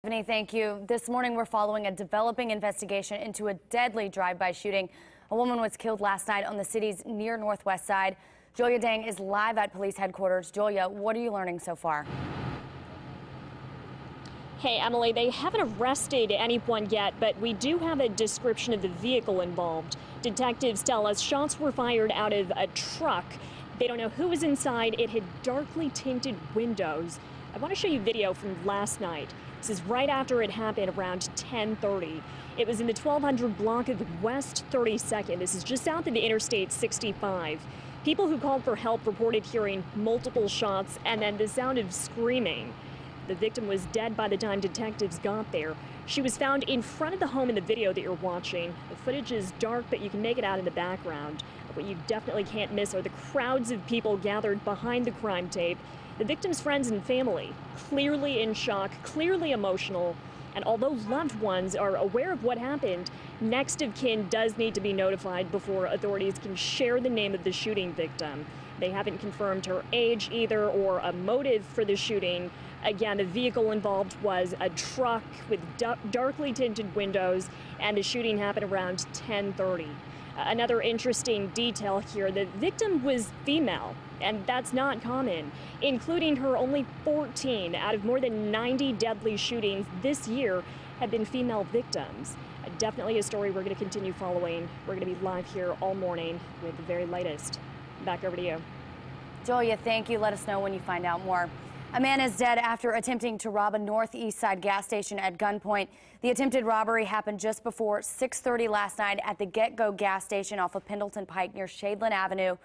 Tiffany, thank you. This morning, we're following a developing investigation into a deadly drive-by shooting. A woman was killed last night on the city's near northwest side. Julia Dang is live at police headquarters. Julia, what are you learning so far? Hey, Emily, they haven't arrested anyone yet, but we do have a description of the vehicle involved. Detectives tell us shots were fired out of a truck. They don't know who was inside. It had darkly tinted windows. I want to show you video from last night. This is right after it happened around 10:30. It was in the 1200 block of West 32nd. This is just south of the Interstate 65. People who called for help reported hearing multiple shots and then the sound of screaming. The victim was dead by the time detectives got there. She was found in front of the home in the video that you're watching. The footage is dark, but you can make it out in the background. What you definitely can't miss are the crowds of people gathered behind the crime tape. The victim's friends and family, clearly in shock, clearly emotional. And although loved ones are aware of what happened, next of kin does need to be notified before authorities can share the name of the shooting victim. They haven't confirmed her age either or a motive for the shooting. Again, the vehicle involved was a truck with darkly tinted windows, and the shooting happened around 10:30. Another interesting detail here, the victim was female, and that's not common. Including her, only 14 out of more than 90 deadly shootings this year have been female victims. Definitely a story we're going to continue following. We're going to be live here all morning with the very latest. Back over to you. Julia, thank you. Let us know when you find out more. A man is dead after attempting to rob a northeast side gas station at gunpoint. The attempted robbery happened just before 6:30 last night at the Get Go gas station off of Pendleton Pike near Shadeland Avenue.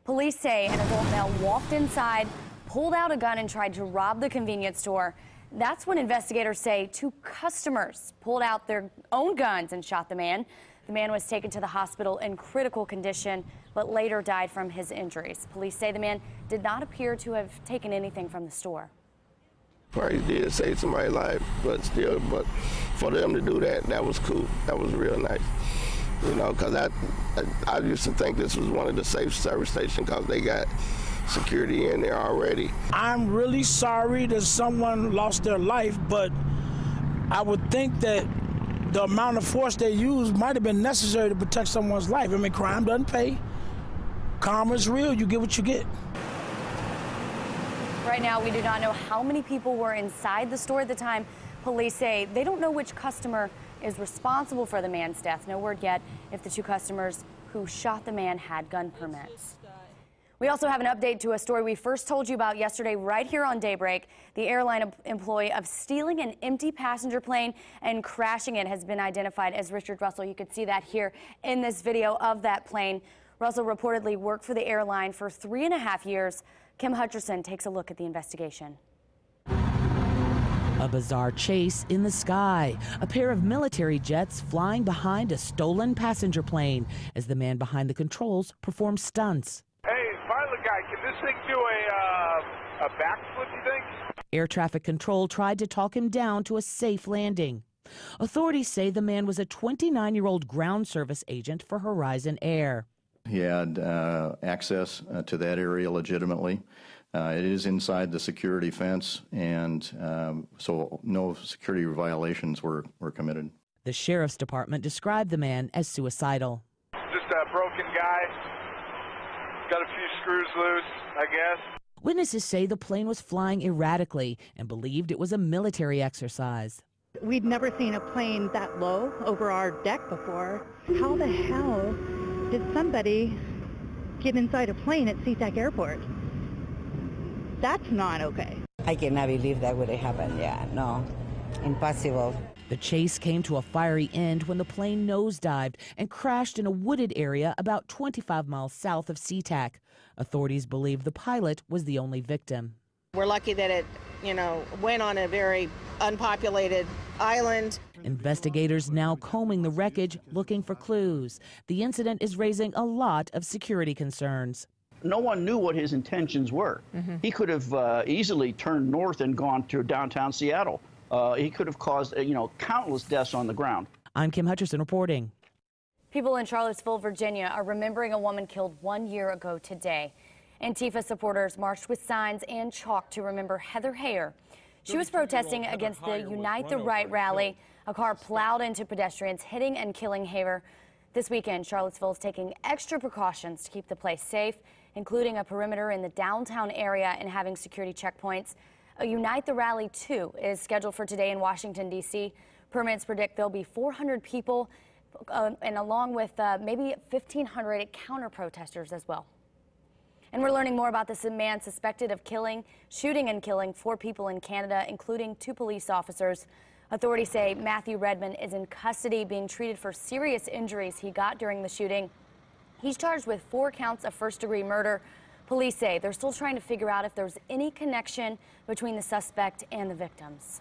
Police say an adult male walked inside, pulled out a gun and tried to rob the convenience store. That's when investigators say two customers pulled out their own guns and shot the man. The man was taken to the hospital in critical condition, but later died from his injuries. Police say the man did not appear to have taken anything from the store. Probably did save somebody's life, but for them to do that, that was cool. That was real nice. You know, because I used to think this was one of the safe service stations because they got security in there already. I'm really sorry that someone lost their life, but I would think that the amount of force they used might have been necessary to protect someone's life. I mean, crime doesn't pay. Karma's real. You get what you get. Right now, we do not know how many people were inside the store at the time. Police say they don't know which customer is responsible for the man's death. No word yet if the two customers who shot the man had gun permits. We also have an update to a story we first told you about yesterday right here on Daybreak. The airline employee of stealing an empty passenger plane and crashing it has been identified as Richard Russell. You can see that here in this video of that plane. Russell reportedly worked for the airline for 3.5 years. Kim Hutcherson takes a look at the investigation. A bizarre chase in the sky. A pair of military jets flying behind a stolen passenger plane as the man behind the controls performs stunts. Hey, pilot guy, can this thing do a backflip, you think? Air traffic control tried to talk him down to a safe landing. Authorities say the man was a 29-year-old ground service agent for Horizon Air. He had access to that area legitimately. It is inside the security fence, and so no security violations were committed. The sheriff's department described the man as suicidal. Just a broken guy. Got a few screws loose, I guess. Witnesses say the plane was flying erratically and believed it was a military exercise. We'd never seen a plane that low over our deck before. How the hell did somebody get inside a plane at SeaTac Airport? That's not okay. I cannot believe that would have happened. Yeah, no, impossible. The chase came to a fiery end when the plane nosedived and crashed in a wooded area about 25 miles south of SeaTac. Authorities believe the pilot was the only victim. We're lucky that it, went on a very unpopulated island. Investigators now combing the wreckage looking for clues. The incident is raising a lot of security concerns. No one knew what his intentions were. He could have easily turned north and gone to downtown Seattle. He could have caused, countless deaths on the ground. I'm Kim Hutcherson reporting. People in Charlottesville, Virginia are remembering a woman killed 1 year ago today. Antifa supporters marched with signs and chalk to remember Heather Heyer. She was protesting against the Unite the Right rally. A car plowed into pedestrians, hitting and killing her. This weekend, Charlottesville is taking extra precautions to keep the place safe, including a perimeter in the downtown area and having security checkpoints. A Unite the Rally 2 is scheduled for today in Washington, D.C. Permits predict there'll be 400 people, and along with maybe 1,500 counter-protesters as well. And we're learning more about this man suspected of shooting and killing 4 people in Canada, including 2 police officers. Authorities say Matthew Redmond is in custody, being treated for serious injuries he got during the shooting. He's charged with 4 counts of first-degree murder. Police say they're still trying to figure out if there's any connection between the suspect and the victims.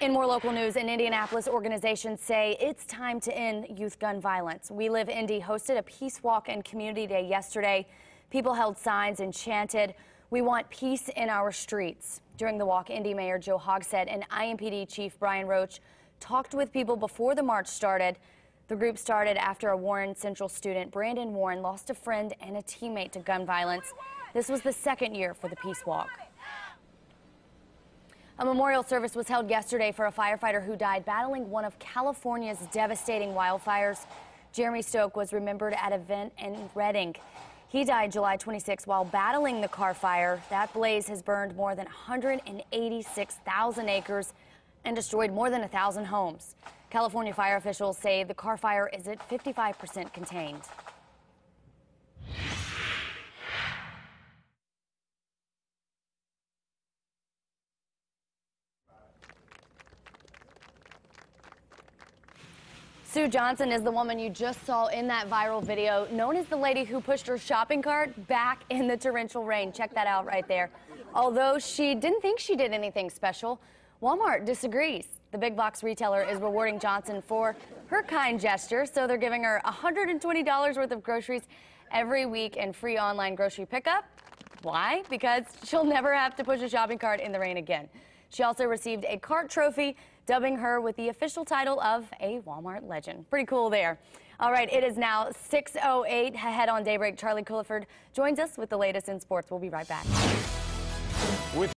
In more local news, in Indianapolis, organizations say it's time to end youth gun violence. We Live Indy hosted a peace walk and community day yesterday. People held signs and chanted, "We want peace in our streets." During the walk, Indy Mayor Joe Hogsett and IMPD Chief Brian Roach talked with people before the march started. The group started after a Warren Central student, Brandon Warren, lost a friend and a teammate to gun violence. This was the 2nd year for the peace walk. A memorial service was held yesterday for a firefighter who died battling one of California's devastating wildfires. Jeremy Stoke was remembered at an event in Redding. He died July 26 while battling the car fire. That blaze has burned more than 186,000 acres and destroyed more than 1,000 homes. California fire officials say the car fire is at 55% contained. Sue Johnson is the woman you just saw in that viral video, known as the lady who pushed her shopping cart back in the torrential rain. Check that out right there. Although she didn't think she did anything special, Walmart disagrees. The big box retailer is rewarding Johnson for her kind gesture, so they're giving her $120 worth of groceries every week and free online grocery pickup. Why? Because she'll never have to push a shopping cart in the rain again. She also received a cart trophy, dubbing her with the official title of a Walmart legend. Pretty cool there. All right, it is now 6:08. Ahead on Daybreak, Charlie Culliford joins us with the latest in sports. We'll be right back.